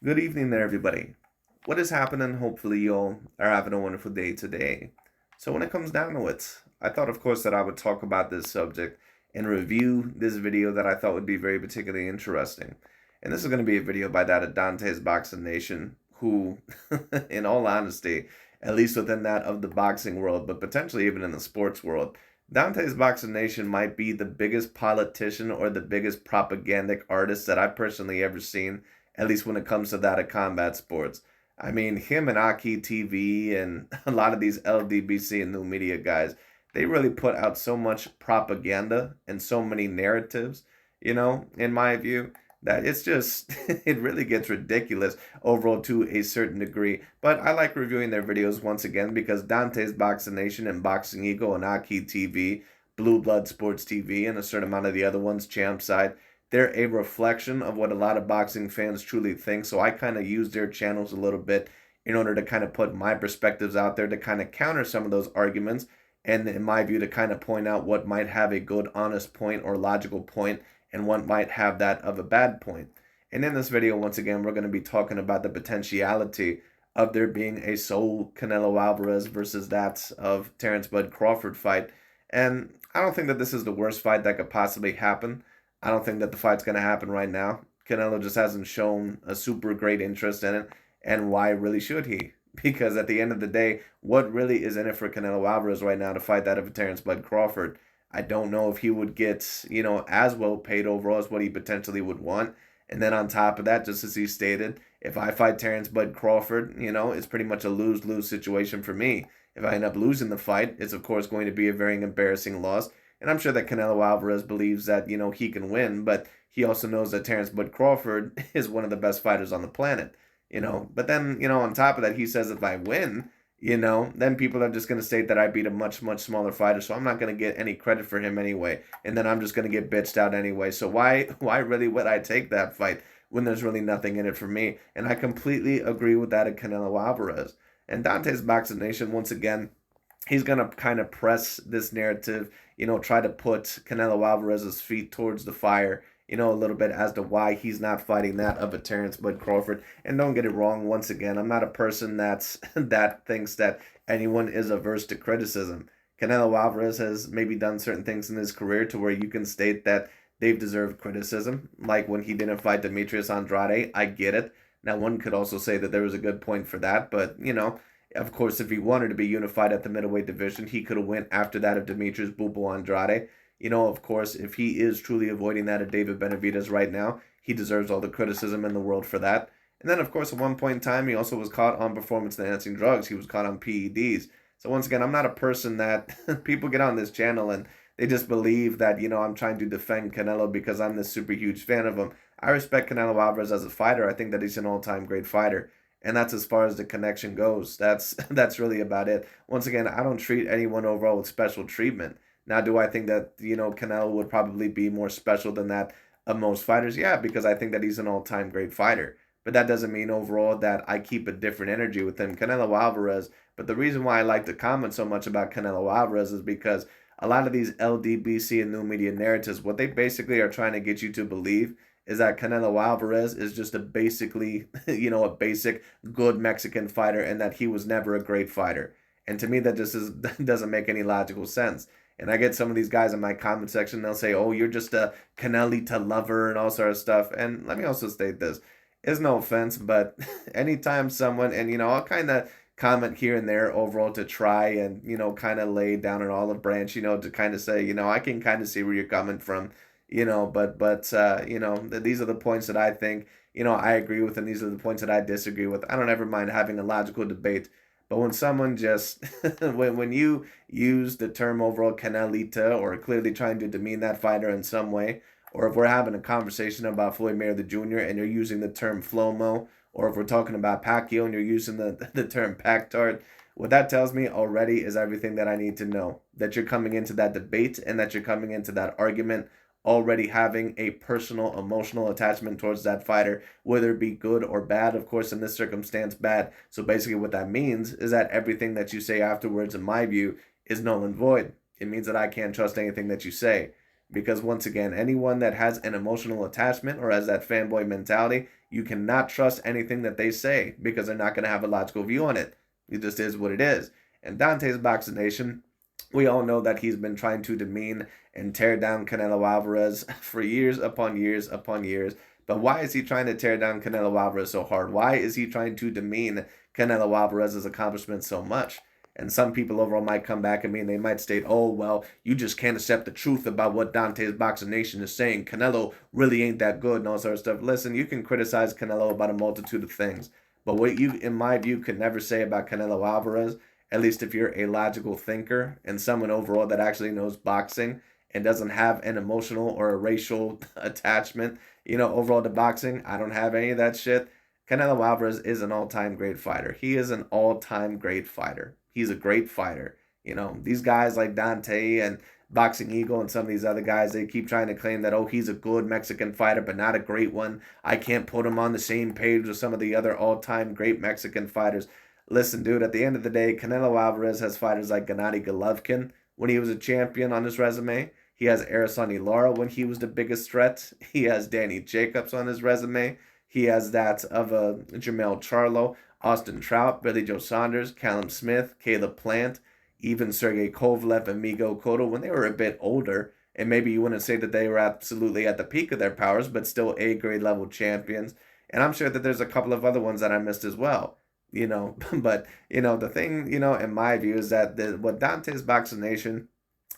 Good evening there, everybody. What is happening? Hopefully, you all are having a wonderful day today. So, when it comes down to it, I thought, of course, that I would talk about this subject and review this video that I thought would be very particularly interesting. And this is going to be a video by that of DontaesBoxingNation, who, in all honesty, at least within that of the boxing world, but potentially even in the sports world, DontaesBoxingNation might be the biggest politician or the biggest propagandic artist that I've personally ever seen, at least when it comes to that of combat sports. I mean, him and Aki TV and a lot of these LDBC and new media guys, they really put out so much propaganda and so many narratives, in my view, that it's just, it really gets ridiculous overall to a certain degree. But I like reviewing their videos once again because Dante's Boxing Nation and Boxing Eagle and Aki TV, Blue Blood Sports TV, and a certain amount of the other ones, Champ Side, they're a reflection of what a lot of boxing fans truly think. So I kind of use their channels a little bit in order to kind of put my perspectives out there to kind of counter some of those arguments. And in my view, to kind of point out what might have a good, honest point or logical point and what might have that of a bad point. And in this video, once again, we're going to be talking about the potentiality of there being a sole Canelo Alvarez versus that of Terence Bud Crawford fight. And I don't think that this is the worst fight that could possibly happen. I don't think that the fight's going to happen right now. Canelo just hasn't shown a super great interest in it. And why really should he? Because at the end of the day, what really is in it for Canelo Alvarez right now to fight that of Terence Bud Crawford? I don't know if he would get, as well paid overall as what he potentially would want. And then on top of that, just as he stated, if I fight Terence Bud Crawford, it's pretty much a lose-lose situation for me. If I end up losing the fight, it's of course going to be a very embarrassing loss. And I'm sure that Canelo Alvarez believes that, he can win, but he also knows that Terence Bud Crawford is one of the best fighters on the planet, But then, on top of that, he says if I win, then people are just going to state that I beat a much, much smaller fighter, so I'm not going to get any credit for him anyway. And then I'm just going to get bitched out anyway. So why really would I take that fight when there's really nothing in it for me? And I completely agree with that of Canelo Alvarez. And Dante's Boxing Nation, once again, he's going to kind of press this narrative, try to put Canelo Alvarez's feet towards the fire, a little bit as to why he's not fighting that of a Terence Bud Crawford. And don't get it wrong, once again, I'm not a person that thinks that anyone is averse to criticism. Canelo Alvarez has maybe done certain things in his career to where you can state that they've deserved criticism, like when he didn't fight Demetrius Andrade. I get it. Now, one could also say that there was a good point for that, but, of course, if he wanted to be unified at the middleweight division, he could have went after that of Demetrius Bubo Andrade. Of course, if he is truly avoiding that of David Benavidez right now, he deserves all the criticism in the world for that. And then, of course, at one point in time, he also was caught on performance-enhancing drugs. He was caught on PEDs. So once again, I'm not a person that people get on this channel and they just believe that, I'm trying to defend Canelo because I'm this super huge fan of him. I respect Canelo Alvarez as a fighter. I think that he's an all-time great fighter. And that's as far as the connection goes. That's really about it. Once again, I don't treat anyone overall with special treatment. Now, do I think that, Canelo would probably be more special than that of most fighters? Yeah, because I think that he's an all-time great fighter. But that doesn't mean overall that I keep a different energy with him. Canelo Alvarez, but the reason why I like to comment so much about Canelo Alvarez is because a lot of these LDBC and new media narratives, what they basically are trying to get you to believe is that Canelo Alvarez is just a basically, a basic good Mexican fighter and that he was never a great fighter. And to me, that just doesn't make any logical sense. And I get some of these guys in my comment section, they'll say, oh, you're just a Canelita lover and all sort of stuff. And let me also state this. It's no offense, but anytime someone, and, I'll kind of comment here and there overall to try and, kind of lay down an olive branch, to kind of say, I can kind of see where you're coming from, these are the points that I think, I agree with, and these are the points that I disagree with. I don't ever mind having a logical debate. But when someone just, when you use the term overall Canelita or clearly trying to demean that fighter in some way, or if we're having a conversation about Floyd Mayweather Jr. and you're using the term Flomo, or if we're talking about Pacquiao and you're using the term Pactard, what that tells me already is everything that I need to know. That you're coming into that debate and that you're coming into that argument already having a personal emotional attachment towards that fighter, whether it be good or bad. Of course, in this circumstance, bad. So basically what that means is that everything that you say afterwards, in my view, is null and void. It means that I can't trust anything that you say. Because once again, anyone that has an emotional attachment or has that fanboy mentality, You cannot trust anything that they say because they're not going to have a logical view on it. It just is what it is. And Dante's Boxing Nation, we all know that he's been trying to demean and tear down Canelo Alvarez for years upon years upon years. But why is he trying to tear down Canelo Alvarez so hard? Why is he trying to demean Canelo Alvarez's accomplishments so much? And some people overall might come back at me and they might state, oh, well, you just can't accept the truth about what Dante's Boxing Nation is saying. Canelo really ain't that good and all sort of stuff. Listen, you can criticize Canelo about a multitude of things. But what you, in my view, could never say about Canelo Alvarez, at least if you're a logical thinker and someone overall that actually knows boxing and doesn't have an emotional or a racial attachment, overall to boxing, I don't have any of that shit. Canelo Alvarez is an all-time great fighter. He is an all-time great fighter. He's a great fighter. These guys like Dante and Boxing Eagle and some of these other guys, they keep trying to claim that, oh, he's a good Mexican fighter, but not a great one. I can't put him on the same page with some of the other all-time great Mexican fighters. Listen, dude, at the end of the day, Canelo Alvarez has fighters like Gennady Golovkin when he was a champion on his resume. He has Erislandy Lara when he was the biggest threat. He has Danny Jacobs on his resume. He has that of Jermell Charlo, Austin Trout, Billy Joe Saunders, Callum Smith, Caleb Plant, even Sergey Kovalev and Migo Cotto when they were a bit older. And maybe you wouldn't say that they were absolutely at the peak of their powers, but still A-grade level champions. And I'm sure that there's a couple of other ones that I missed as well. But, the thing, in my view is that what Dante's Boxing Nation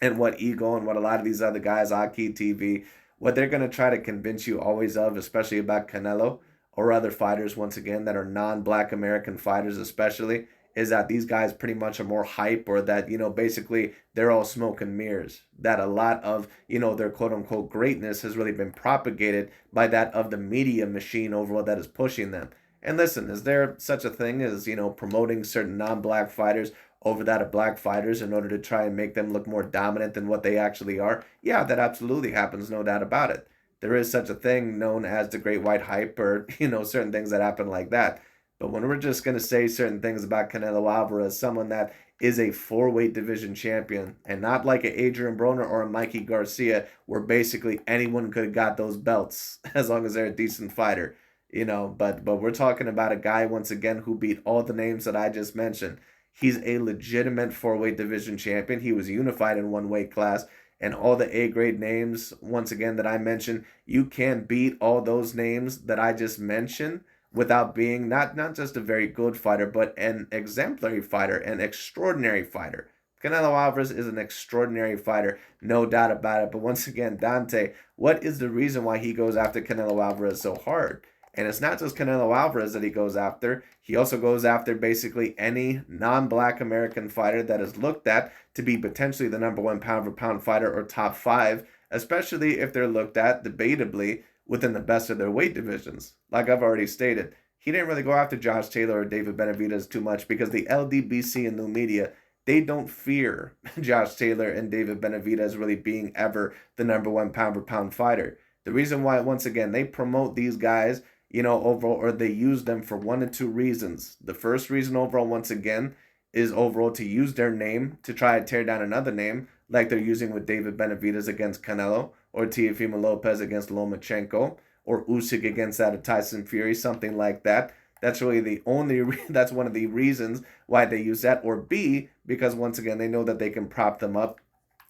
and what Eagle and what a lot of these other guys, Aki TV, what they're going to try to convince you always of, especially about Canelo or other fighters, once again, that are non-black American fighters especially, is that these guys pretty much are more hype, or that, basically they're all smoke and mirrors. That a lot of, their quote-unquote greatness has really been propagated by that of the media machine overall that is pushing them. And listen, is there such a thing as, promoting certain non-black fighters over that of black fighters in order to try and make them look more dominant than what they actually are? Yeah, that absolutely happens, no doubt about it. There is such a thing known as the Great White Hype, or, certain things that happen like that. But when we're just going to say certain things about Canelo Alvarez, someone that is a 4-weight division champion, and not like an Adrian Broner or a Mikey Garcia, where basically anyone could have got those belts as long as they're a decent fighter. But we're talking about a guy, once again, who beat all the names that I just mentioned. He's a legitimate 4-weight division champion. He was unified in one weight class. And all the A-grade names, once again, that I mentioned, you can't beat all those names that I just mentioned without being not just a very good fighter, but an exemplary fighter, an extraordinary fighter. Canelo Alvarez is an extraordinary fighter, no doubt about it. But once again, Dante, what is the reason why he goes after Canelo Alvarez so hard? And it's not just Canelo Alvarez that he goes after. He also goes after basically any non-black American fighter that is looked at to be potentially the number one pound-for-pound fighter or top 5, especially if they're looked at, debatably, within the best of their weight divisions. Like I've already stated, he didn't really go after Josh Taylor or David Benavidez too much because the LDBC and new media, they don't fear Josh Taylor and David Benavidez really being ever the number one pound-for-pound fighter. The reason why, once again, they promote these guys overall, or they use them for one of two reasons. The first reason overall, once again, is overall to use their name to try to tear down another name, like they're using with David Benavidez against Canelo, or Teofimo Lopez against Lomachenko, or Usyk against that of Tyson Fury, something like that. That's really the only, that's one of the reasons why they use that. Or B, because once again, they know that they can prop them up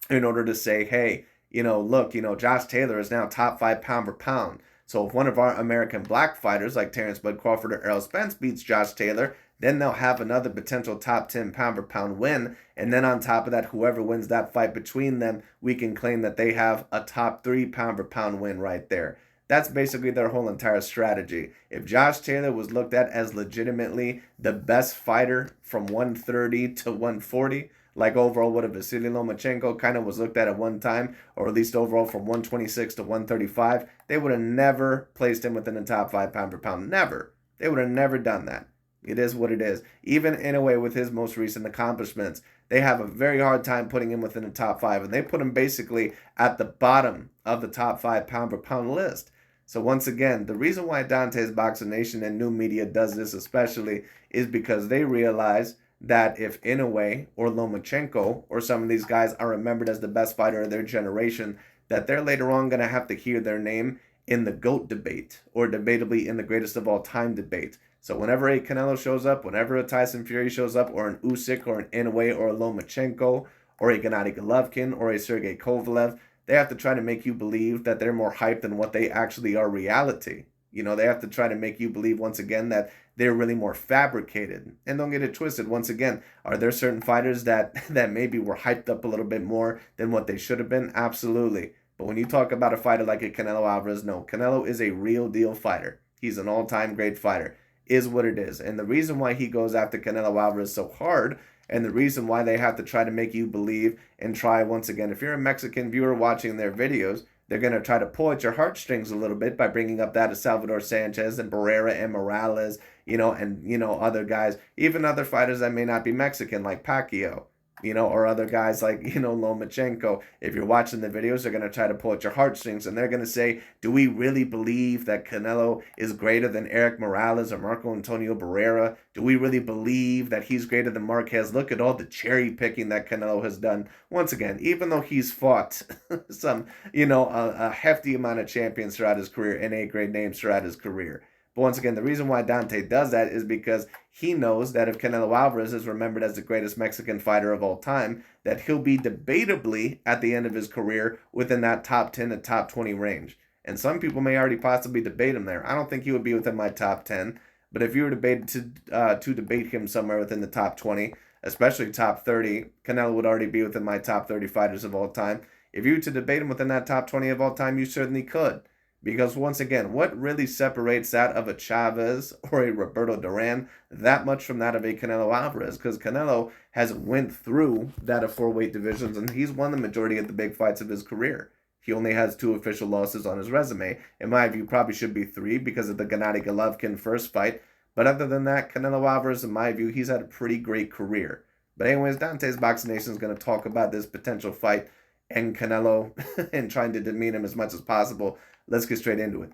in order to say, hey, look, Josh Taylor is now top 5 pound for pound. So if one of our American black fighters like Terence Crawford or Errol Spence beats Josh Taylor, then they'll have another potential top 10 pound-for-pound win. And then on top of that, whoever wins that fight between them, we can claim that they have a top 3 pound-for-pound win right there. That's basically their whole entire strategy. If Josh Taylor was looked at as legitimately the best fighter from 130 to 140, like overall what a Vasily Lomachenko kind of was looked at one time, or at least overall from 126 to 135, they would have never placed him within the top 5 pound-for-pound. Never. They would have never done that. It is what it is. Even in a way with his most recent accomplishments, they have a very hard time putting him within the top 5, and they put him basically at the bottom of the top 5 pound-for-pound list. So once again, the reason why Dante's Boxing Nation and new media does this especially is because they realize that if Inoue or Lomachenko or some of these guys are remembered as the best fighter of their generation, that they're later on going to have to hear their name in the GOAT debate, or debatably in the greatest of all time debate. So whenever a Canelo shows up, whenever a Tyson Fury shows up, or an Usyk, or an Inoue, or a Lomachenko, or a Gennady Golovkin, or a Sergey Kovalev, they have to try to make you believe that they're more hyped than what they actually are reality. You know, they have to try to make you believe once again that they're really more fabricated. And don't get it twisted. Once again, are there certain fighters that maybe were hyped up a little bit more than what they should have been? Absolutely. But when you talk about a fighter like a Canelo Alvarez, no, Canelo is a real deal fighter. He's an all-time great fighter, is what it is. And the reason why he goes after Canelo Alvarez so hard, and the reason why they have to try to make you believe and try, once again, if you're a Mexican viewer watching their videos, they're going to try to pull at your heartstrings a little bit by bringing up that of Salvador Sanchez and Barrera and Morales, and other guys, even other fighters that may not be Mexican, like Pacquiao, or other guys like, Lomachenko. If you're watching the videos, they're going to try to pull at your heartstrings, and they're going to say, do we really believe that Canelo is greater than Eric Morales or Marco Antonio Barrera? Do we really believe that he's greater than Marquez? Look at all the cherry picking that Canelo has done. Once again, even though he's fought some, a hefty amount of champions throughout his career and A-grade names throughout his career. But once again, the reason why Dante does that is because he knows that if Canelo Alvarez is remembered as the greatest Mexican fighter of all time, that he'll be debatably at the end of his career within that top 10 to top 20 range. And some people may already possibly debate him there. I don't think he would be within my top 10, but if you were to debate him somewhere within the top 20, especially top 30, Canelo would already be within my top 30 fighters of all time. If you were to debate him within that top 20 of all time, you certainly could. Because once again, what really separates that of a Chavez or a Roberto Duran that much from that of a Canelo Alvarez? Because Canelo has went through that of 4 weight divisions, and he's won the majority of the big fights of his career. He only has 2 official losses on his resume. In my view, probably should be 3 because of the Gennady Golovkin first fight. But other than that, Canelo Alvarez, in my view, he's had a pretty great career. But anyways, Dante's Boxing Nation is going to talk about this potential fight and Canelo and trying to demean him as much as possible. Let's get straight into it.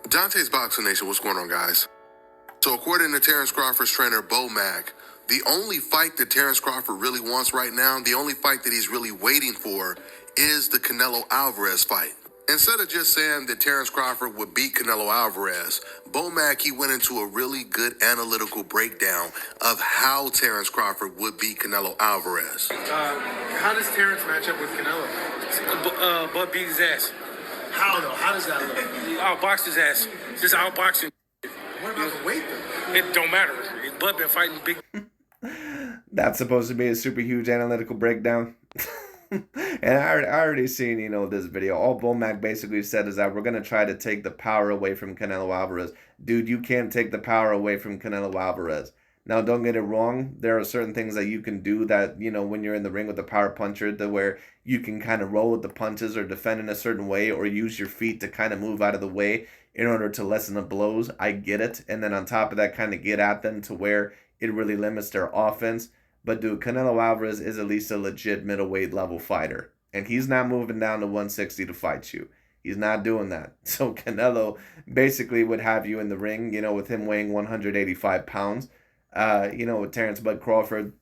Dante's Boxing Nation, what's going on, guys? So according to Terence Crawford's trainer, Bo Mack, the only fight that Terence Crawford really wants right now, the only fight that he's really waiting for, is the Canelo Alvarez fight. Instead of just saying that Terence Crawford would beat Canelo Alvarez, Bo Mack, he went into a really good analytical breakdown of how Terence Crawford would beat Canelo Alvarez. How does Terence match up with Canelo? Bud beat his ass. How though? How does that look? He outboxed his ass. Just outboxing. What about the weight though? It don't matter. Bud been fighting big. That's supposed to be a super huge analytical breakdown. And I already seen, this video. All Bo Mack basically said is that we're going to try to take the power away from Canelo Alvarez. Dude, you can't take the power away from Canelo Alvarez. Now, don't get it wrong. There are certain things that you can do that, when you're in the ring with a power puncher, to where you can kind of roll with the punches or defend in a certain way or use your feet to kind of move out of the way in order to lessen the blows. I get it. And then on top of that, kind of get at them to where it really limits their offense. But dude, Canelo Alvarez is at least a legit middleweight level fighter. And he's not moving down to 160 to fight you. He's not doing that. So Canelo basically would have you in the ring, with him weighing 185 pounds. With Terence Bud Crawford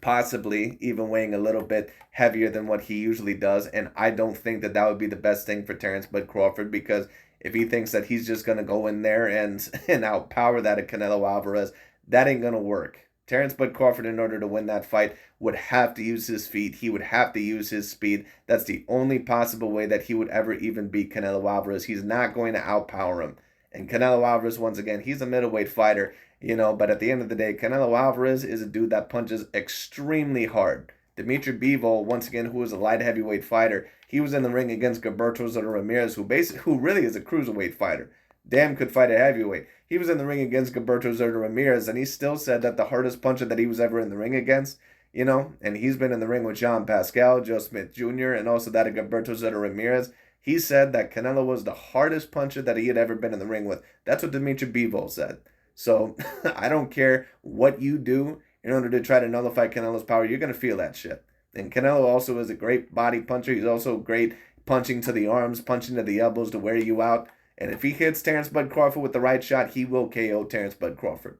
possibly even weighing a little bit heavier than what he usually does. And I don't think that would be the best thing for Terence Bud Crawford, because if he thinks that he's just going to go in there and outpower that of Canelo Alvarez, that ain't going to work. Terence Bud Crawford, in order to win that fight, would have to use his feet. He would have to use his speed. That's the only possible way that he would ever even beat Canelo Alvarez. He's not going to outpower him. And Canelo Alvarez, once again, he's a middleweight fighter, but at the end of the day, Canelo Alvarez is a dude that punches extremely hard. Dimitri Bivol, once again, who is a light heavyweight fighter, he was in the ring against Gilberto Soto Ramirez, who really is a cruiserweight fighter. Damn could fight a heavyweight. He was in the ring against Gilberto Soto Ramirez, and he still said that the hardest puncher that he was ever in the ring against, and he's been in the ring with Jean Pascal, Joe Smith Jr., and also that of Gilberto Soto Ramirez. He said that Canelo was the hardest puncher that he had ever been in the ring with. That's what Dimitri Bivol said. So I don't care what you do in order to try to nullify Canelo's power, you're going to feel that shit. And Canelo also is a great body puncher. He's also great punching to the arms, punching to the elbows to wear you out. And if he hits Terence Bud Crawford with the right shot, he will KO Terence Bud Crawford.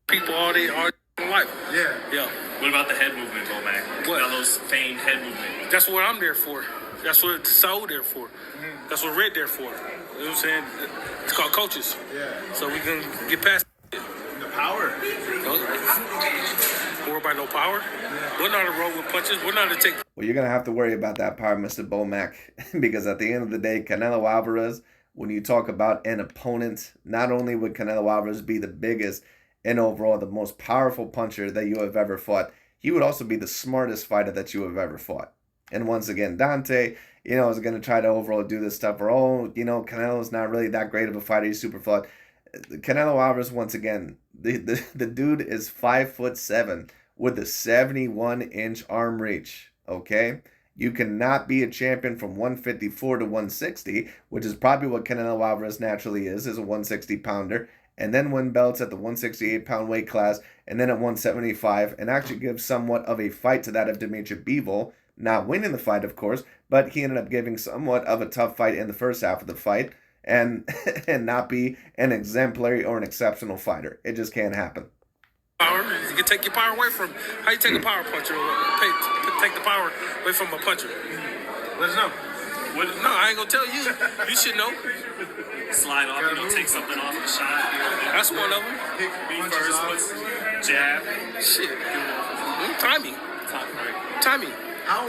People all their life. Yeah. Yeah. What about the head movement, Bomac? What? Canelo's famed head movement. That's what I'm there for. That's what Saul there for. That's what Red there for. You know what I'm saying? It's called coaches. Yeah. So we can get past The power. Worry about no power. We're not to roll with punches. We're not to take. Well, you're going to have to worry about that power, Mr. Bomac, because at the end of the day, Canelo Alvarez, when you talk about an opponent, not only would Canelo Alvarez be the biggest and overall the most powerful puncher that you have ever fought, he would also be the smartest fighter that you have ever fought. And once again, Dante, is going to try to overall do this stuff. Or, Canelo's not really that great of a fighter. He's super flawed. Canelo Alvarez, once again, the dude is 5'7" with a 71-inch arm reach. Okay? You cannot be a champion from 154 to 160, which is probably what Canelo Alvarez naturally is a 160-pounder, and then win belts at the 168-pound weight class, and then at 175, and actually give somewhat of a fight to that of Dimitri Bivol, not winning the fight, of course, but he ended up giving somewhat of a tough fight in the first half of the fight, and not be an exemplary or an exceptional fighter. It just can't happen. Power. You can take your power away from. How you take a power puncher? Take the power away from a puncher. Let us know. No, I ain't gonna tell you. You should know. Slide off, take something off the shot. That's one of them. Be first, puts jab. Shit. Timing. Timing. How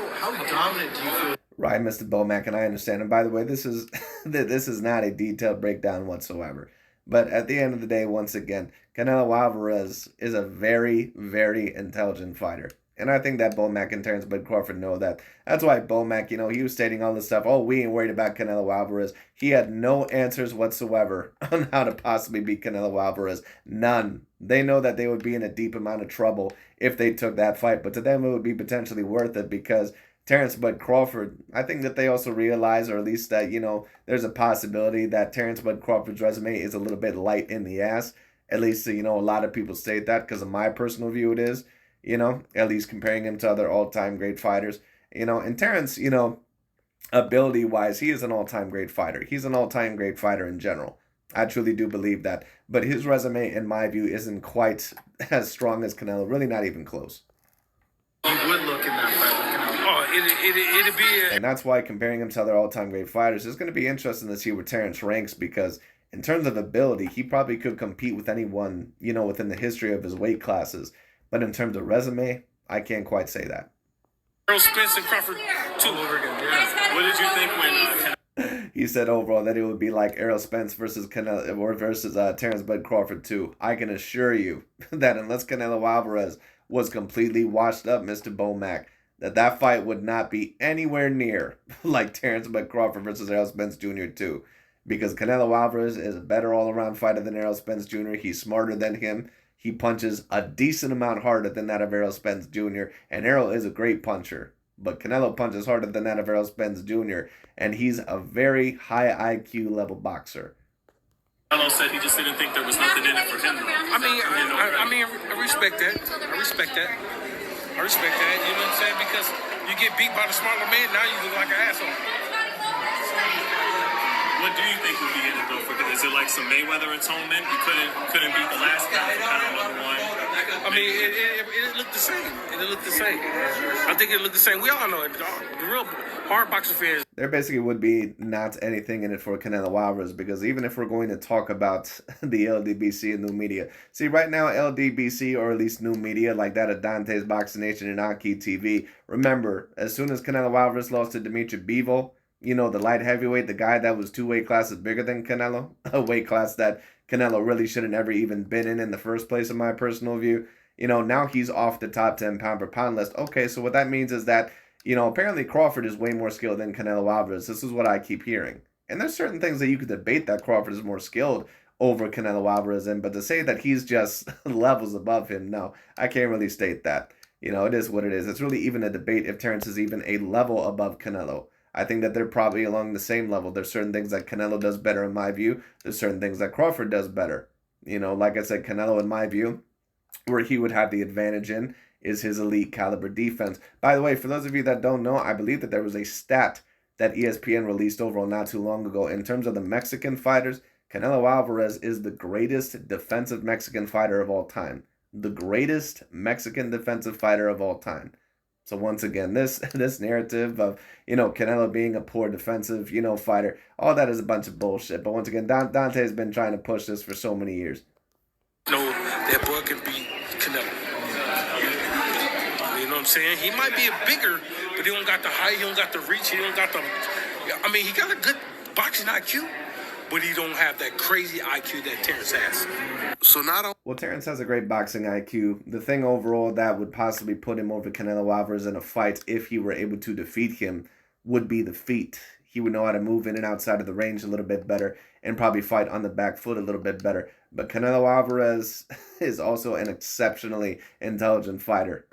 dominant do you feel? Right, Mr. Bomac, and I understand. And by the way, this is not a detailed breakdown whatsoever. But at the end of the day, once again, Canelo Alvarez is a very, very intelligent fighter. And I think that Bomac and Terence Crawford know that. That's why Bomac, he was stating all this stuff. Oh, we ain't worried about Canelo Alvarez. He had no answers whatsoever on how to possibly beat Canelo Alvarez. None. They know that they would be in a deep amount of trouble if they took that fight. But to them, it would be potentially worth it because Terence Crawford, I think that they also realize, or at least that, there's a possibility that Terence Crawford's resume is a little bit light in the ass. At least, a lot of people state that because of my personal view it is. At least comparing him to other all-time great fighters, and Terence, ability-wise, he is an all-time great fighter. He's an all-time great fighter in general. I truly do believe that. But his resume, in my view, isn't quite as strong as Canelo. Really not even close. You would look in that fight with Canelo. Oh, it'd be. And that's why comparing him to other all-time great fighters is going to be interesting to see where Terence ranks because in terms of ability, he probably could compete with anyone, within the history of his weight classes. But in terms of resume, I can't quite say that. Errol Spence and Crawford too over again. Yeah. What did you think when he said overall that it would be like Errol Spence versus Canelo or versus Terence Crawford too? I can assure you that unless Canelo Alvarez was completely washed up, Mr. Bomac, that fight would not be anywhere near like Terence Crawford versus Errol Spence Jr. too. Because Canelo Alvarez is a better all-around fighter than Errol Spence Jr. He's smarter than him. He punches a decent amount harder than that of Errol Spence Jr. And Errol is a great puncher. But Canelo punches harder than that of Errol Spence Jr. And he's a very high IQ level boxer. Canelo said he just didn't think there was nothing in it for him. I respect that. I respect that. You know what I'm saying? Because you get beat by the smaller man, now you look like an asshole. What do you think would be in it though? Is it like some Mayweather atonement? You couldn't beat the last guy for kind of one. I mean, it looked the same. I think it looked the same. We all know it. The real hard boxing fans. There basically would be not anything in it for Canelo Alvarez because even if we're going to talk about the LDBC and new media, see right now LDBC or at least new media like that of DontaesBoxingNation and Aki TV. Remember, as soon as Canelo Alvarez lost to Dimitri Bivol, the light heavyweight, the guy that was 2 weight classes bigger than Canelo, a weight class that Canelo really should have never even been in the first place, in my personal view. Now he's off the top 10 pound per pound list. Okay, so what that means is that, apparently Crawford is way more skilled than Canelo Alvarez. This is what I keep hearing. And there's certain things that you could debate that Crawford is more skilled over Canelo Alvarez in, but to say that he's just levels above him, no, I can't really state that. It is what it is. It's really even a debate if Terence is even a level above Canelo. I think that they're probably along the same level. There's certain things that Canelo does better in my view. There's certain things that Crawford does better. Like I said, Canelo in my view, where he would have the advantage in is his elite caliber defense. By the way, for those of you that don't know, I believe that there was a stat that ESPN released overall not too long ago. In terms of the Mexican fighters, Canelo Alvarez is the greatest defensive Mexican fighter of all time. the greatest Mexican defensive fighter of all time. So once again, this narrative of, Canelo being a poor defensive, fighter, all that is a bunch of bullshit. But once again, Dante's been trying to push this for so many years. No, that boy can beat Canelo. You know what I'm saying? He might be a bigger, but he don't got the height, he don't got the reach, he don't got the... I mean, he got a good boxing IQ, but he don't have that crazy IQ that Terence has. So not only... Well, Terence has a great boxing IQ. The thing overall that would possibly put him over Canelo Alvarez in a fight, if he were able to defeat him, would be the feet. He would know how to move in and outside of the range a little bit better and probably fight on the back foot a little bit better. But Canelo Alvarez is also an exceptionally intelligent fighter.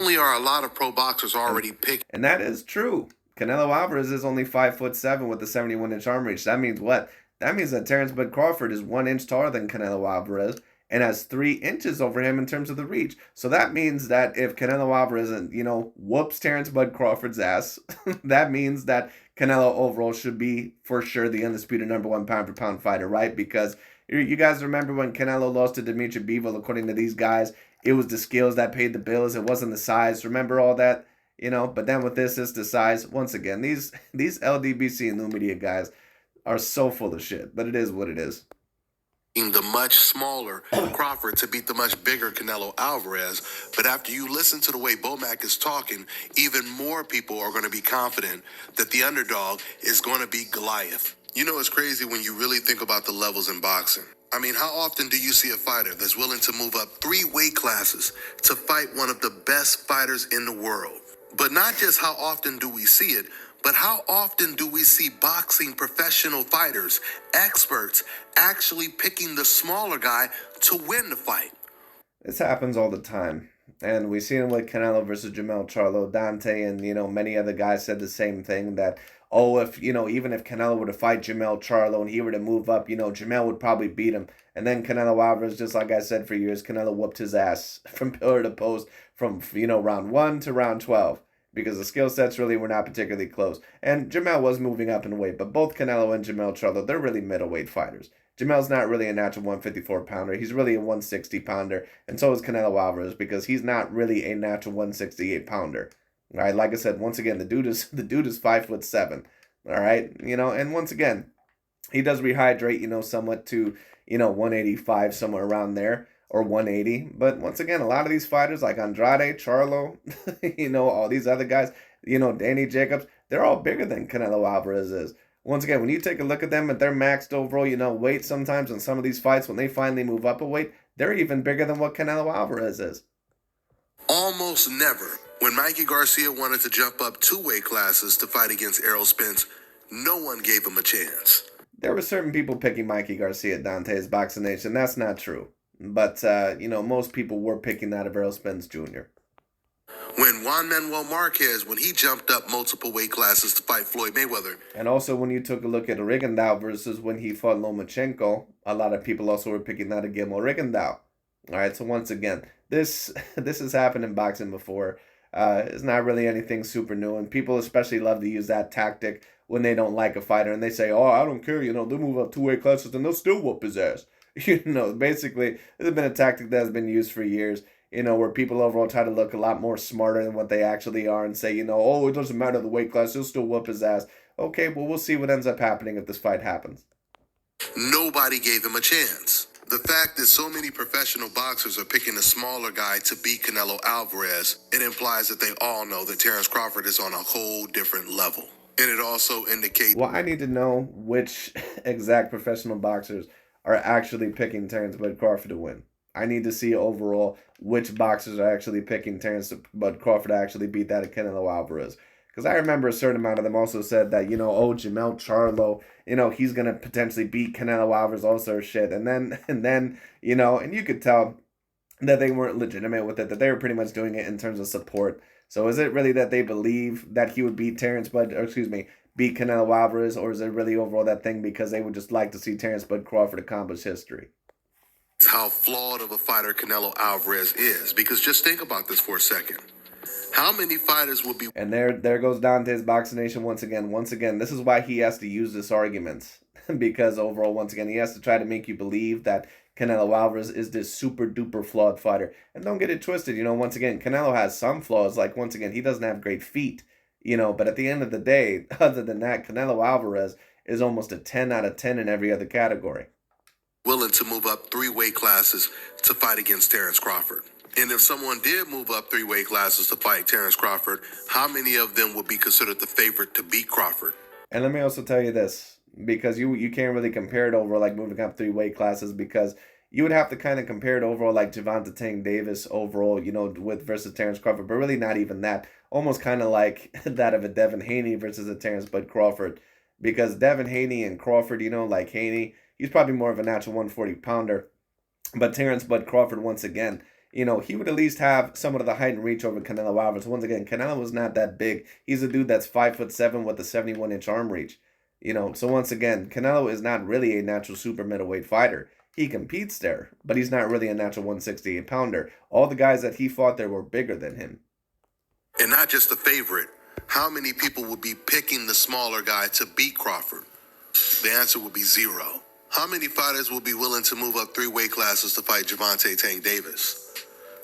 Only are a lot of pro boxers already picked. And that is true. Canelo Alvarez is only 5'7" with a 71-inch arm reach. That means what? That means that Terence Bud Crawford is 1 inch taller than Canelo Alvarez and has 3 inches over him in terms of the reach. So that means that if Canelo Alvarez, whoops Terence Bud Crawford's ass, that means that Canelo overall should be for sure the undisputed #1 pound-for-pound fighter, right? Because you guys remember when Canelo lost to Dimitri Bivol, according to these guys, it was the skills that paid the bills. It wasn't the size. Remember all that? But then with this, it's the size. Once again, these LDBC and new media guys are so full of shit, but it is what it is. The much smaller Crawford to beat the much bigger Canelo Alvarez. But after you listen to the way Bomac is talking, even more people are going to be confident that the underdog is going to be Goliath. It's crazy when you really think about the levels in boxing. I mean, how often do you see a fighter that's willing to move up 3 weight classes to fight one of the best fighters in the world? But not just how often do we see it, but how often do we see boxing professional fighters, experts, actually picking the smaller guy to win the fight? This happens all the time. And we've seen it with Canelo versus Jamel Charlo. Dante and, many other guys said the same thing, that, if, even if Canelo were to fight Jamel Charlo and he were to move up, Jamel would probably beat him. And then Canelo Alvarez, just like I said for years, Canelo whooped his ass from pillar to post from, round 1 to round 12. Because the skill sets really were not particularly close. And Jamel was moving up in weight, but both Canelo and Jamel Charlo, they're really middleweight fighters. Jamel's not really a natural 154-pounder. He's really a 160-pounder, and so is Canelo Alvarez, because he's not really a natural 168-pounder. All right, like I said, once again, the dude is 5'7". All right, and once again, he does rehydrate, somewhat to 185, somewhere around there, or 180. But once again, a lot of these fighters like Andrade, Charlo, all these other guys, Danny Jacobs, they're all bigger than Canelo Alvarez is. Once again, when you take a look at them at their maxed overall, weight sometimes in some of these fights, when they finally move up a weight, they're even bigger than what Canelo Alvarez is. Almost never. When Mikey Garcia wanted to jump up 2 weight classes to fight against Errol Spence, no one gave him a chance. There were certain people picking Mikey Garcia at Dante's Boxing Nation. That's not true. But, most people were picking that of Errol Spence Jr. When Juan Manuel Marquez, when he jumped up multiple weight classes to fight Floyd Mayweather. And also when you took a look at Rigondeaux versus when he fought Lomachenko, a lot of people also were picking that of Guillermo Rigondeaux. All right, so once again, this has happened in boxing before. It's not really anything super new, and people especially love to use that tactic when they don't like a fighter, and they say, I don't care, they'll move up 2 weight classes and they'll still whoop his ass. Basically, this has been a tactic that has been used for years, where people overall try to look a lot more smarter than what they actually are and say, it doesn't matter the weight class, he'll still whoop his ass. Okay, well, we'll see what ends up happening if this fight happens. Nobody gave him a chance. The fact that so many professional boxers are picking a smaller guy to beat Canelo Alvarez, it implies that they all know that Terence Crawford is on a whole different level. And it also indicates... Well, I need to know which exact professional boxers are actually picking Terence Bud Crawford to win. I need to see overall which boxers are actually picking Terence Bud Crawford to actually beat that of Canelo Alvarez. Because I remember a certain amount of them also said that, Jamel Charlo, he's going to potentially beat Canelo Alvarez, all sort of shit. And then, and you could tell that they weren't legitimate with it, that they were pretty much doing it in terms of support. So is it really that they believe that he would beat beat Canelo Alvarez, or is it really overall that thing because they would just like to see Terence Bud Crawford accomplish history? How flawed of a fighter Canelo Alvarez is, because just think about this for a second. How many fighters will be... And there goes Dante's Boxing Nation once again. Once again, this is why he has to use this argument. Because overall, once again, he has to try to make you believe that Canelo Alvarez is this super duper flawed fighter. And don't get it twisted, you know, once again, Canelo has some flaws. Like, once again, he doesn't have great feet, you know, but at the end of the day, other than that, Canelo Alvarez is almost a 10 out of 10 in every other category. Willing to move up 3 weight classes to fight against Terence Crawford. And if someone did move up 3 weight classes to fight Terence Crawford, how many of them would be considered the favorite to beat Crawford? And let me also tell you this, because you can't really compare it over like moving up 3 weight classes, because you would have to kind of compare it overall like Gervonta Tank Davis overall, you know, with versus Terence Crawford, but really not even that. Almost kind of like that of a Devin Haney versus a Terence Bud Crawford, because Devin Haney and Crawford, you know, like Haney, he's probably more of a natural 140 pounder, but Terence Bud Crawford, once again, you know, he would at least have some of the height and reach over Canelo Alvarez. Once again, Canelo was not that big. He's a dude that's 5'7" with a 71-inch arm reach. You know, so once again, Canelo is not really a natural super middleweight fighter. He competes there, but he's not really a natural 168 pounder. All the guys that he fought there were bigger than him. And not just the favorite, how many people would be picking the smaller guy to beat Crawford? The answer would be 0. How many fighters will be willing to move up 3 weight classes to fight Gervonta Tank Davis?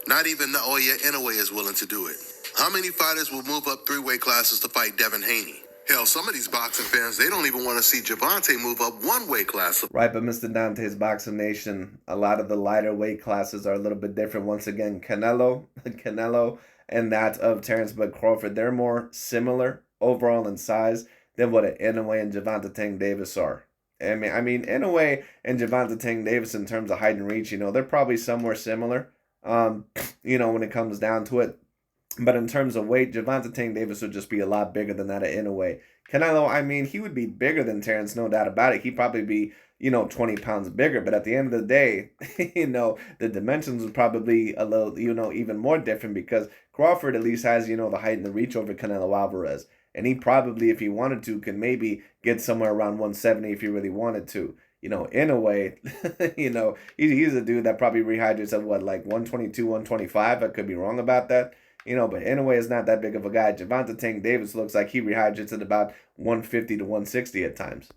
Not even Naoya Inoue is willing to do it. How many fighters will move up 3 weight classes to fight Devin Haney? Hell, some of these boxing fans, they don't even want to see Gervonta move up 1 weight class. Right, but Mr. Dante's Boxing Nation, a lot of the lighter weight classes are a little bit different. Once again, Canelo, and that of Terence Bud Crawford, they're more similar overall in size than what an Inoue and Gervonta Tank Davis are. I mean, Inoue and Gervonta Tank Davis in terms of height and reach, you know, they're probably somewhere similar, you know, when it comes down to it. But in terms of weight, Gervonta Tank Davis would just be a lot bigger than that of Inoue. Canelo, I mean, he would be bigger than Terence, no doubt about it. He'd probably be, you know, 20 pounds bigger. But at the end of the day, you know, the dimensions would probably a little, you know, even more different, because Crawford at least has, you know, the height and the reach over Canelo Alvarez. And he probably, if he wanted to, could maybe get somewhere around 170 if he really wanted to. You know, Inoue, you know, he's a dude that probably rehydrates at what, like 122, 125? I could be wrong about that. You know, but Inoue is not that big of a guy. Gervonta Tank Davis looks like he rehydrates at about 150 to 160 at times.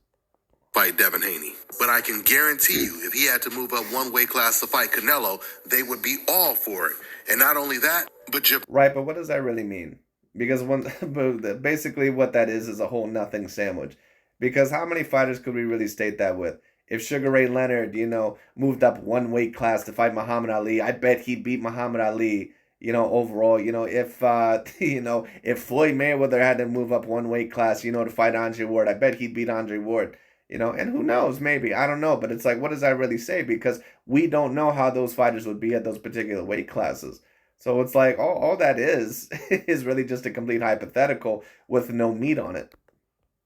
Fight Devin Haney. But I can guarantee you, if he had to move up 1 weight class to fight Canelo, they would be all for it. And not only that, but Right, but what does that really mean? Because basically what that is a whole nothing sandwich. Because how many fighters could we really state that with? If Sugar Ray Leonard, you know, moved up 1 weight class to fight Muhammad Ali, I bet he'd beat Muhammad Ali. You know, overall, you know, if you know, if Floyd Mayweather had to move up 1 weight class, you know, to fight Andre Ward, I bet he'd beat Andre Ward. You know, and who knows, maybe, I don't know, but it's like, what does that really say? Because we don't know how those fighters would be at those particular weight classes. So it's like all that is really just a complete hypothetical with no meat on it.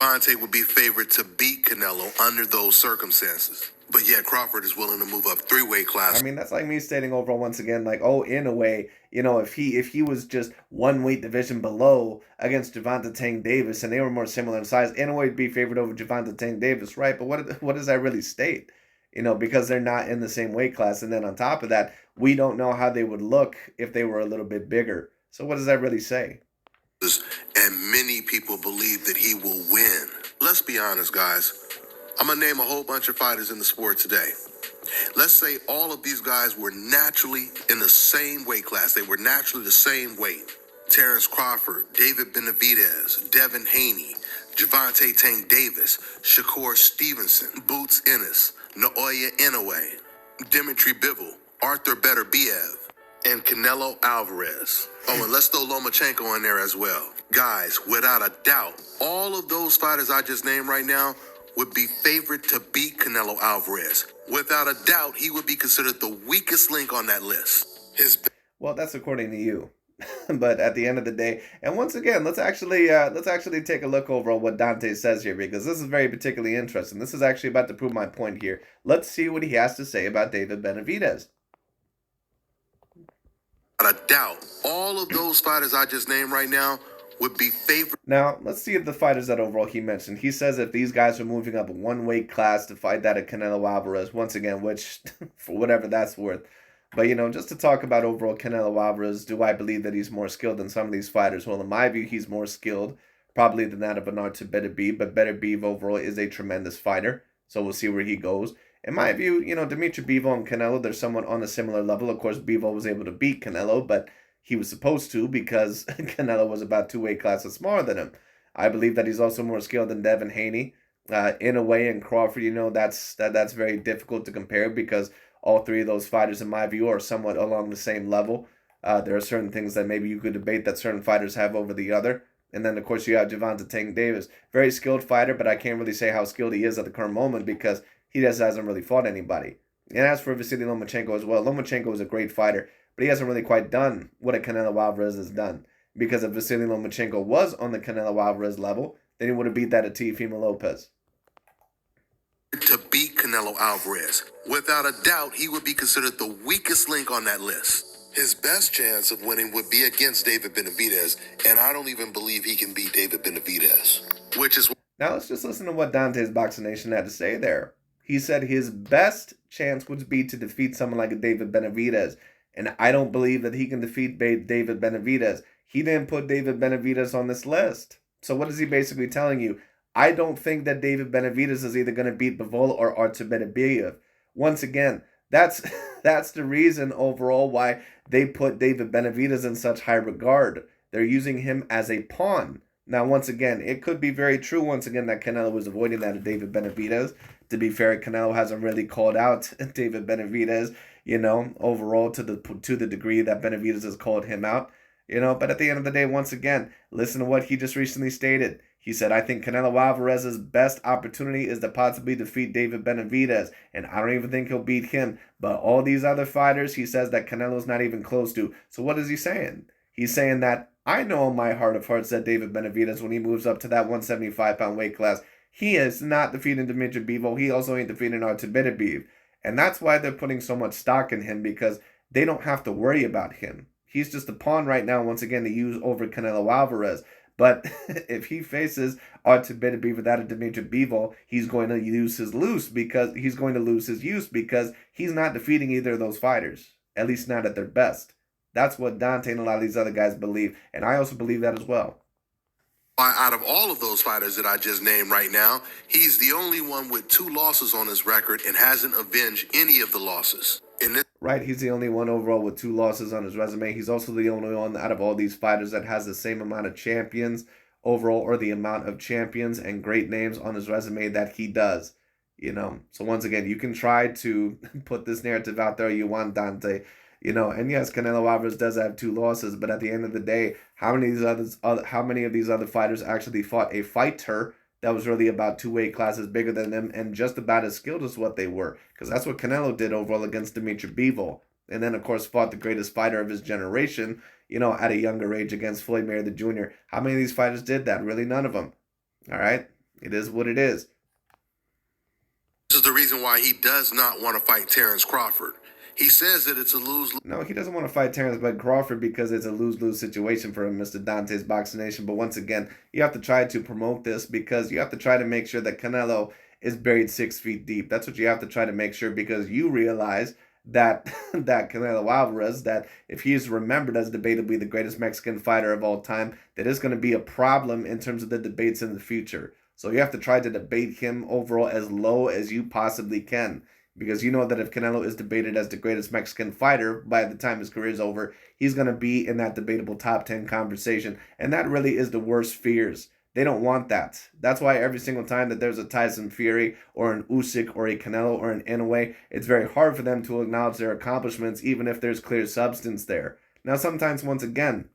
Gervonta would be favored to beat Canelo under those circumstances. But yet Crawford is willing to move up 3 weight classes. I mean, that's like me stating overall once again, like, oh, in a way, you know, if he was just 1 weight division below against Gervonta Tank Davis and they were more similar in size, in a way would be favored over Gervonta Tank Davis, right? But what does that really state? You know, because they're not in the same weight class. And then on top of that, we don't know how they would look if they were a little bit bigger. So what does that really say? And many people believe that he will win. Let's be honest, guys. I'm going to name a whole bunch of fighters in the sport today. Let's say all of these guys were naturally in the same weight class. They were naturally the same weight. Terence Crawford, David Benavidez, Devin Haney, Gervonta Tank Davis, Shakur Stevenson, Boots Ennis, Naoya Inoue, Dimitri Bivol, Arthur Beterbiev, and Canelo Alvarez. Oh, and let's throw Lomachenko in there as well. Guys, without a doubt, all of those fighters I just named right now would be favored to beat Canelo Alvarez. Without a doubt, he would be considered the weakest link on that list. Well, that's according to you. But at the end of the day, and once again, let's actually take a look over what Dante says here, because this is very particularly interesting. This is actually about to prove my point here. Let's see what he has to say about David Benavidez. Without a doubt, all of those fighters I just named right now would be favored. Now, let's see if the fighters that overall he mentioned. He says if these guys are moving up 1 weight class to fight that of Canelo Alvarez, once again, which, for whatever that's worth. But, you know, just to talk about overall Canelo Alvarez, do I believe that he's more skilled than some of these fighters? Well, in my view, he's more skilled, probably than that of Bernard Beterbiev, but Beterbiev overall is a tremendous fighter, so we'll see where he goes. In my view, Dimitri Bivol and Canelo, they're somewhat on a similar level. Of course, Bivol was able to beat Canelo, but he was supposed to because Canelo was about 2 weight classes smaller than him. I believe that he's also more skilled than Devin Haney. In a way, and Crawford, that's very difficult to compare because all three of those fighters, in my view, are somewhat along the same level. There are certain things that maybe you could debate that certain fighters have over the other. And then, of course, you have Gervonta Tank Davis. Very skilled fighter, but I can't really say how skilled he is at the current moment because he just hasn't really fought anybody. And as for Vasily Lomachenko as well, Lomachenko is a great fighter, but he hasn't really quite done what a Canelo Alvarez has done. Because if Vasily Lomachenko was on the Canelo Alvarez level, then he would have beat that at Teofimo Lopez. To beat Canelo Alvarez. Without a doubt, he would be considered the weakest link on that list. His best chance of winning would be against David Benavidez, and I don't even believe he can beat David Benavidez. Now let's just listen to what DontaesBoxingNation had to say there. He said his best chance would be to defeat someone like a David Benavidez, and I don't believe that he can defeat David Benavidez. He didn't put David Benavidez on this list. So what is he basically telling you? I don't think that David Benavidez is either going to beat Bivol or Artur Beterbiev. Once again, that's the reason overall why they put David Benavidez in such high regard. They're using him as a pawn. Now, once again, it could be very true, once again, that Canelo was avoiding that of David Benavidez. To be fair, Canelo hasn't really called out David Benavidez, overall to the degree that Benavidez has called him out. But at the end of the day, once again, listen to what he just recently stated. He said, I think Canelo Alvarez's best opportunity is to possibly defeat David Benavidez, and I don't even think he'll beat him. But all these other fighters, he says that Canelo's not even close to. So what is he saying? He's saying that I know in my heart of hearts that David Benavidez, when he moves up to that 175-pound weight class, he is not defeating Dimitri Bivol. He also ain't defeating Artur Beterbiev. And that's why they're putting so much stock in him, because they don't have to worry about him. He's just a pawn right now, once again, to use over Canelo Alvarez. But if he faces Artur Beterbiev without a Dimitri Bivol, he's going to lose his use because he's not defeating either of those fighters, at least not at their best. That's what Dante and a lot of these other guys believe, and I also believe that as well. Out of all of those fighters that I just named right now, he's the only one with 2 losses on his record and hasn't avenged any of the losses. Right, he's the only one overall with 2 losses on his resume. He's also the only one out of all these fighters that has the same amount of champions overall, or the amount of champions and great names on his resume that he does. So once again, you can try to put this narrative out there you want, Dante. And yes, Canelo Alvarez does have 2 losses, but at the end of the day, how many of these other fighters actually fought a fighter that was really about 2 weight classes bigger than them and just about as skilled as what they were? Because that's what Canelo did overall against Dimitri Bivol. And then, of course, fought the greatest fighter of his generation, at a younger age against Floyd Mayweather Jr. How many of these fighters did that? Really, none of them. All right? It is what it is. This is the reason why he does not want to fight Terence Crawford. He says that it's a lose-lose. No, he doesn't want to fight Terence Crawford because it's a lose-lose situation for him, Mr. DontaesBoxingNation. But once again, you have to try to promote this because you have to try to make sure that Canelo is buried 6 feet deep. That's what you have to try to make sure, because you realize that Canelo Alvarez, that if he is remembered as debatably the greatest Mexican fighter of all time, that is going to be a problem in terms of the debates in the future. So you have to try to debate him overall as low as you possibly can. Because you know that if Canelo is debated as the greatest Mexican fighter by the time his career is over, he's going to be in that debatable top 10 conversation. And that really is the worst fears. They don't want that. That's why every single time that there's a Tyson Fury or an Usyk or a Canelo or an Inoue, it's very hard for them to acknowledge their accomplishments, even if there's clear substance there. Now, sometimes, once again,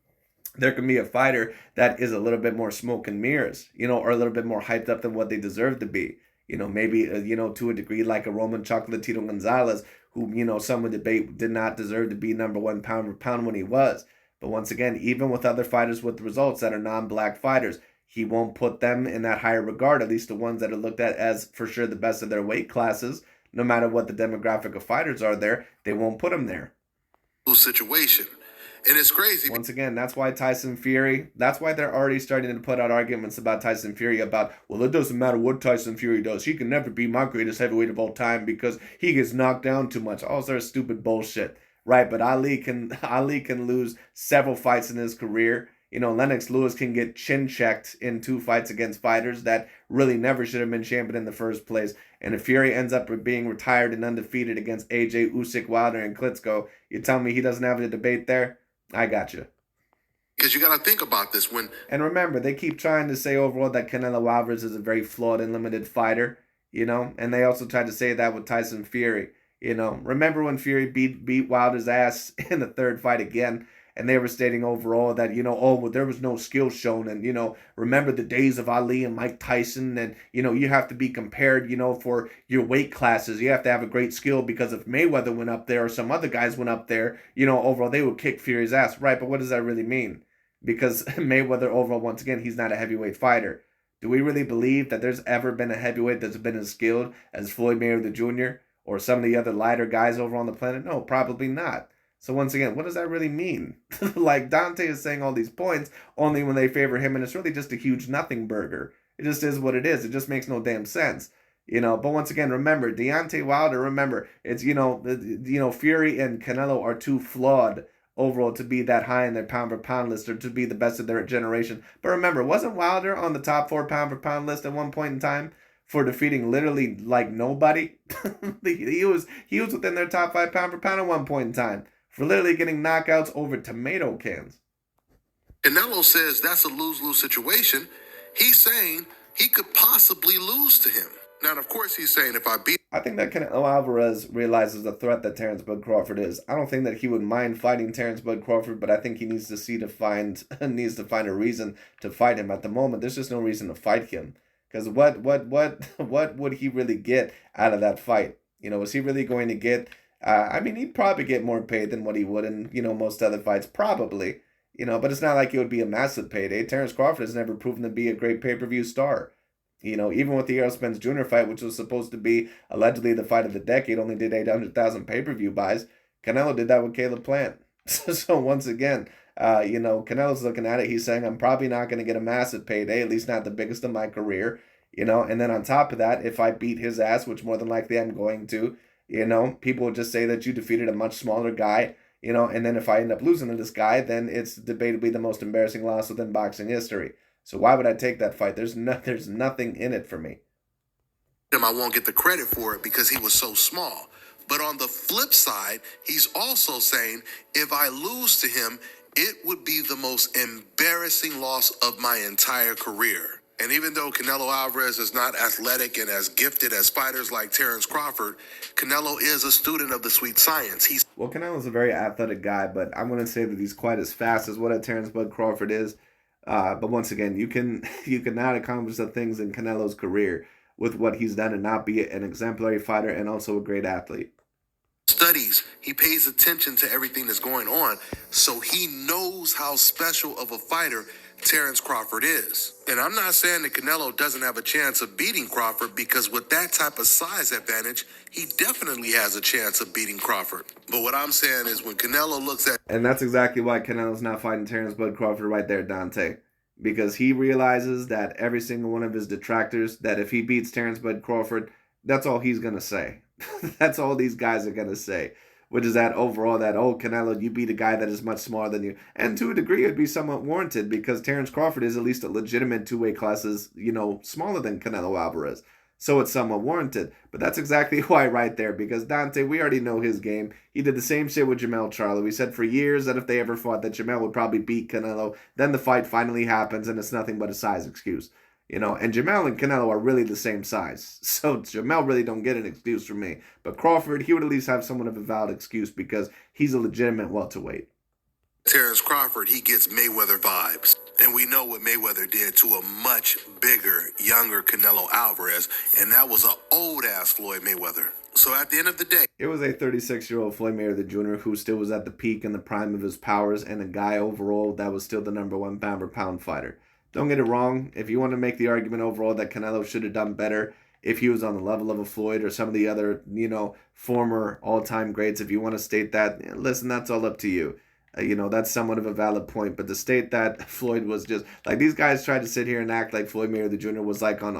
there can be a fighter that is a little bit more smoke and mirrors, or a little bit more hyped up than what they deserve to be. Maybe, to a degree like a Roman Chocolatito Gonzalez, who, some would debate did not deserve to be #1 pound for pound when he was. But once again, even with other fighters with results that are non-black fighters, he won't put them in that higher regard, at least the ones that are looked at as for sure the best of their weight classes. No matter what the demographic of fighters are there, they won't put them there. Situation. And it's crazy. Once again, that's why that's why they're already starting to put out arguments about Tyson Fury about, well, it doesn't matter what Tyson Fury does. He can never be my greatest heavyweight of all time because he gets knocked down too much. All sorts of stupid bullshit. Right, but Ali can lose several fights in his career, Lennox Lewis can get chin checked in 2 fights against fighters that really never should have been champion in the first place. And if Fury ends up being retired and undefeated against AJ, Usyk, Wilder, and Klitschko, you tell me he doesn't have a debate there? I got you. Because you got to think about this And remember, they keep trying to say overall that Canelo Alvarez is a very flawed and limited fighter, and they also tried to say that with Tyson Fury. Remember when Fury beat Wilder's ass in the 3rd fight again, and they were stating overall that, there was no skill shown, and, remember the days of Ali and Mike Tyson, and, you have to be compared, for your weight classes. You have to have a great skill, because if Mayweather went up there or some other guys went up there, overall they would kick Fury's ass. Right, but what does that really mean? Because Mayweather overall, once again, he's not a heavyweight fighter. Do we really believe that there's ever been a heavyweight that's been as skilled as Floyd Mayweather Jr. or some of the other lighter guys over on the planet? No, probably not. So once again, what does that really mean? Like, Dante is saying all these points only when they favor him, and it's really just a huge nothing burger. It just is what it is. It just makes no damn sense. But once again, remember, Deontay Wilder, remember, it's, Fury and Canelo are too flawed overall to be that high in their pound for pound list or to be the best of their generation. But remember, wasn't Wilder on the top 4 pound for pound list at one point in time for defeating literally like nobody? he was within their top 5 pound for pound at one point in time for literally getting knockouts over tomato cans. Canelo says that's a lose-lose situation. He's saying he could possibly lose to him. Now, of course, he's saying if I beat... I think that Canelo Alvarez realizes the threat that Terence Bud Crawford is. I don't think that he would mind fighting Terence Bud Crawford, but I think he needs to find a reason to fight him. At the moment, there's just no reason to fight him. Because what would he really get out of that fight? Is he really going to get... he'd probably get more paid than what he would in, most other fights. Probably. But it's not like it would be a massive payday. Terence Crawford has never proven to be a great pay-per-view star. Even with the Errol Spence Jr. fight, which was supposed to be allegedly the fight of the decade, only did 800,000 pay-per-view buys. Canelo did that with Caleb Plant. So once again, Canelo's looking at it. He's saying, I'm probably not going to get a massive payday, at least not the biggest of my career. And then on top of that, if I beat his ass, which more than likely I'm going to, people will just say that you defeated a much smaller guy. And then if I end up losing to this guy, then it's debatably the most embarrassing loss within boxing history. So why would I take that fight? There's nothing in it for me. I won't get the credit for it because he was so small. But on the flip side, he's also saying if I lose to him, it would be the most embarrassing loss of my entire career. And even though Canelo Alvarez is not athletic and as gifted as fighters like Terence Crawford, Canelo is a student of the sweet science. Canelo's a very athletic guy, but I'm going to say that he's quite as fast as what a Terence Bud Crawford is. But once again, you cannot accomplish the things in Canelo's career with what he's done and not be an exemplary fighter and also a great athlete. Studies, he pays attention to everything that's going on, so he knows how special of a fighter Terence Crawford is. And I'm not saying that Canelo doesn't have a chance of beating Crawford, because with that type of size advantage, he definitely has a chance of beating Crawford. But what I'm saying is when Canelo looks at... And that's exactly why Canelo's not fighting Terence Bud Crawford right there, Dante. Because he realizes that every single one of his detractors, that if he beats Terence Bud Crawford, that's all he's going to say. That's all these guys are going to say. Which is that overall that, oh, Canelo, you beat a guy that is much smaller than you. And to a degree, it'd be somewhat warranted because Terence Crawford is at least a legitimate 2-weight classes, smaller than Canelo Alvarez. So it's somewhat warranted. But that's exactly why right there, because Dante, we already know his game. He did the same shit with Jamel Charlo. We said for years that if they ever fought, that Jamel would probably beat Canelo. Then the fight finally happens, and it's nothing but a size excuse. And Jamel and Canelo are really the same size. So Jamel really don't get an excuse from me. But Crawford, he would at least have somewhat of a valid excuse because he's a legitimate welterweight. Terence Crawford, he gets Mayweather vibes. And we know what Mayweather did to a much bigger, younger Canelo Alvarez. And that was an old-ass Floyd Mayweather. So at the end of the day... It was a 36-year-old Floyd Mayweather Jr. who still was at the peak and the prime of his powers, and a guy overall that was still the number 1 pound-for-pound fighter. Don't get it wrong. If you want to make the argument overall that Canelo should have done better if he was on the level of a Floyd or some of the other, former all-time greats, if you want to state that, listen, that's all up to you. That's somewhat of a valid point. But to state that Floyd was just, like, these guys tried to sit here and act like Floyd Mayweather Jr. was like on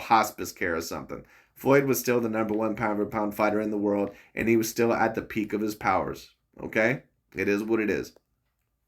hospice care or something. Floyd was still the number 1 pound-for-pound fighter in the world, and he was still at the peak of his powers. Okay? It is what it is.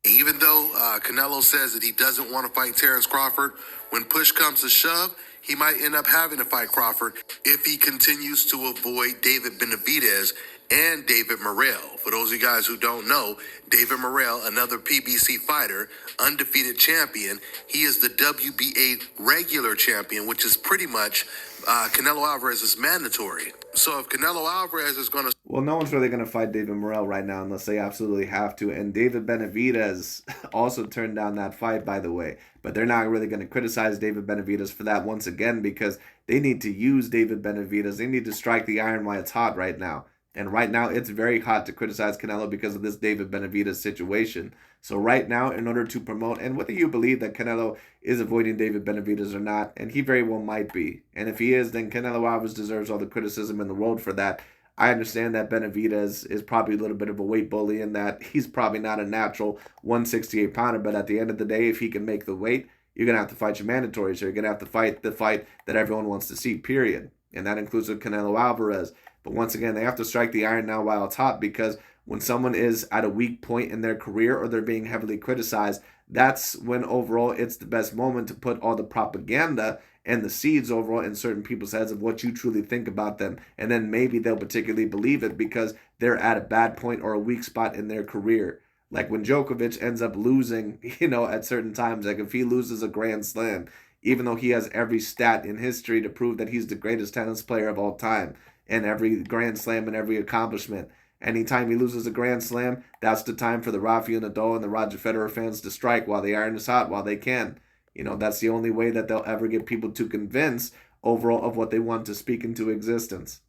Even though Canelo says that he doesn't want to fight Terence Crawford, when push comes to shove, he might end up having to fight Crawford if he continues to avoid David Benavidez and David Morrell. For those of you guys who don't know, David Morrell, another PBC fighter, undefeated champion, he is the WBA regular champion, which is pretty much Canelo Alvarez's mandatory. So if Canelo Alvarez is going to... Well, no one's really going to fight David Morrell right now unless they absolutely have to. And David Benavidez also turned down that fight, by the way. But they're not really going to criticize David Benavidez for that once again because they need to use David Benavidez. They need to strike the iron while it's hot right now. And right now, it's very hot to criticize Canelo because of this David Benavidez situation. So right now, in order to promote, and whether you believe that Canelo is avoiding David Benavidez or not, and he very well might be, and if he is, then Canelo Alvarez deserves all the criticism in the world for that. I understand that Benavidez is probably a little bit of a weight bully and that he's probably not a natural 168-pounder, but at the end of the day, if he can make the weight, you're going to have to fight your mandatories, so you're going to have to fight the fight that everyone wants to see, period. And that includes with Canelo Alvarez. But once again, they have to strike the iron now while it's hot because when someone is at a weak point in their career or they're being heavily criticized, that's when overall it's the best moment to put all the propaganda and the seeds overall in certain people's heads of what you truly think about them. And then maybe they'll particularly believe it because they're at a bad point or a weak spot in their career. Like when Djokovic ends up losing, at certain times, like if he loses a Grand Slam, even though he has every stat in history to prove that he's the greatest tennis player of all time, and every Grand Slam and every accomplishment. Anytime he loses a Grand Slam, that's the time for the Rafael Nadal and the Roger Federer fans to strike while the iron is hot, while they can. That's the only way that they'll ever get people to convince overall of what they want to speak into existence.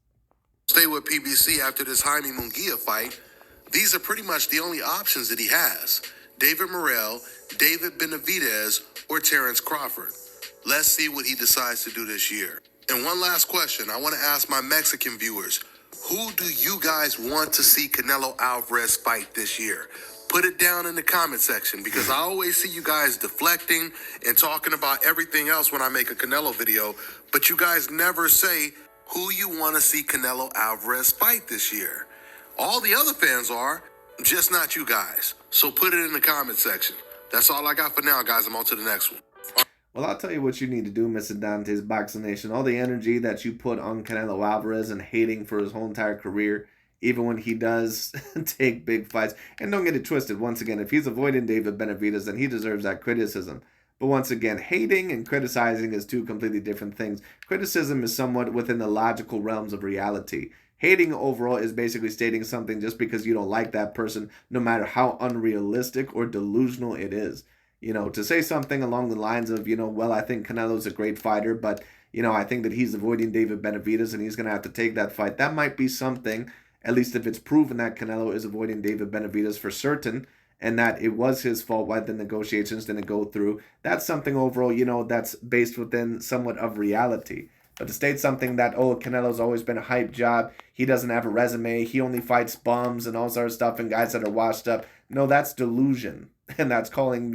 Stay with PBC after this Jaime Munguia fight. These are pretty much the only options that he has. David Morrell, David Benavidez, or Terence Crawford. Let's see what he decides to do this year. And one last question. I want to ask my Mexican viewers, who do you guys want to see Canelo Alvarez fight this year? Put it down in the comment section because I always see you guys deflecting and talking about everything else when I make a Canelo video, but you guys never say who you want to see Canelo Alvarez fight this year. All the other fans are, just not you guys. So put it in the comment section. That's all I got for now, guys. I'm on to the next one. Well, I'll tell you what you need to do, Mr. Dante's Boxing Nation. All the energy that you put on Canelo Alvarez and hating for his whole entire career, even when he does take big fights. And don't get it twisted. Once again, if he's avoiding David Benavidez, then he deserves that criticism. But once again, hating and criticizing is two completely different things. Criticism is somewhat within the logical realms of reality. Hating overall is basically stating something just because you don't like that person, no matter how unrealistic or delusional it is. To say something along the lines of, well, I think Canelo's a great fighter, but, I think that he's avoiding David Benavidez and he's going to have to take that fight. That might be something, at least if it's proven that Canelo is avoiding David Benavidez for certain and that it was his fault why the negotiations didn't go through. That's something overall, that's based within somewhat of reality. But to state something that, Canelo's always been a hype job, he doesn't have a resume, he only fights bums and all sort of stuff and guys that are washed up. No, that's delusion. And that's calling,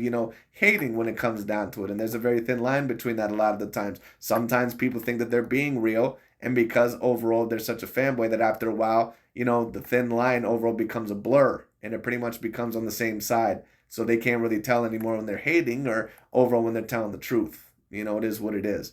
hating when it comes down to it. And there's a very thin line between that a lot of the times. Sometimes people think that they're being real. And because overall they're such a fanboy that after a while, the thin line overall becomes a blur. And it pretty much becomes on the same side. So they can't really tell anymore when they're hating or overall when they're telling the truth. It is what it is.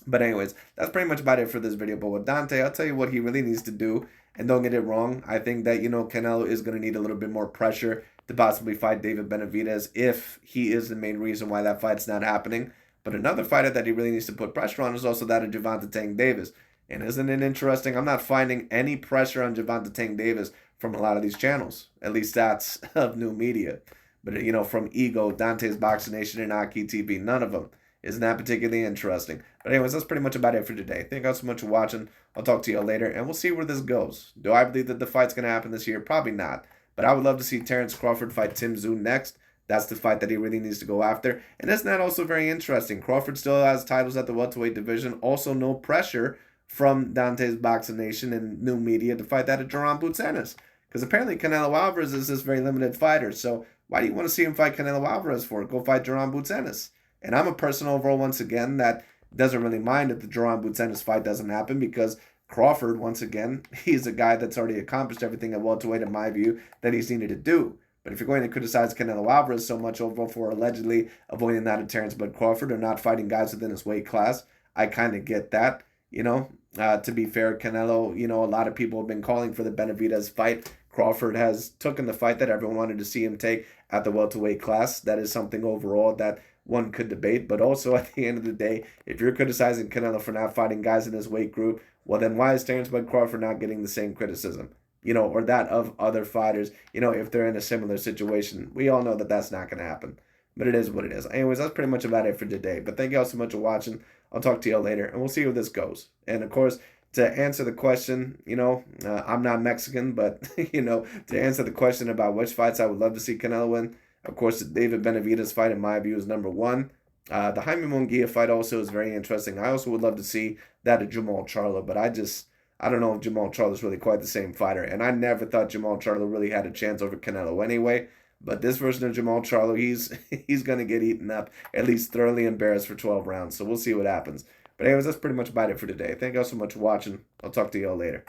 But anyways, that's pretty much about it for this video. But with Dante, I'll tell you what he really needs to do. And don't get it wrong. I think that, Canelo is going to need a little bit more pressure to possibly fight David Benavidez if he is the main reason why that fight's not happening. But another fighter that he really needs to put pressure on is also that of Gervonta Tank Davis. And isn't it interesting? I'm not finding any pressure on Gervonta Tank Davis from a lot of these channels. At least that's of new media. But, from Ego, Dante's Boxing Nation, and Aki TV, none of them. Isn't that particularly interesting? But anyways, that's pretty much about it for today. Thank you all so much for watching. I'll talk to you all later, and we'll see where this goes. Do I believe that the fight's going to happen this year? Probably not. But I would love to see Terence Crawford fight Tim Tszyu next. That's the fight that he really needs to go after. And isn't that also very interesting? Crawford still has titles at the welterweight division. Also no pressure from Dante's Boxing Nation and new media to fight that at Duran Boots Ennis. Because apparently Canelo Alvarez is this very limited fighter. So why do you want to see him fight Canelo Alvarez for? Go fight Duran Boots Ennis. And I'm a person overall, once again, that doesn't really mind if the Duran Boots Ennis fight doesn't happen because Crawford, once again, he's a guy that's already accomplished everything at welterweight, in my view, that he's needed to do. But if you're going to criticize Canelo Alvarez so much over for allegedly avoiding that of Terence Bud Crawford or not fighting guys within his weight class, I kind of get that. To be fair, Canelo, a lot of people have been calling for the Benavidez fight. Crawford has taken the fight that everyone wanted to see him take at the welterweight class. That is something overall that one could debate. But also at the end of the day, if you're criticizing Canelo for not fighting guys in his weight group, well then why is Terence Bud Crawford not getting the same criticism? Or that of other fighters, if they're in a similar situation. We all know that that's not going to happen. But it is what it is. Anyways, that's pretty much about it for today. But thank you all so much for watching. I'll talk to you all later, and we'll see where this goes. And, of course, to answer the question, I'm not Mexican, but, to answer the question about which fights I would love to see Canelo win, of course, the David Benavidez fight, in my view, is number one. The Jaime Munguia fight also is very interesting. I also would love to see that of Jamal Charlo, but I don't know if Jamal Charlo is really quite the same fighter. And I never thought Jamal Charlo really had a chance over Canelo anyway. But this version of Jamal Charlo, he's going to get eaten up, at least thoroughly embarrassed for 12 rounds. So we'll see what happens. But anyways, that's pretty much about it for today. Thank you all so much for watching. I'll talk to you all later.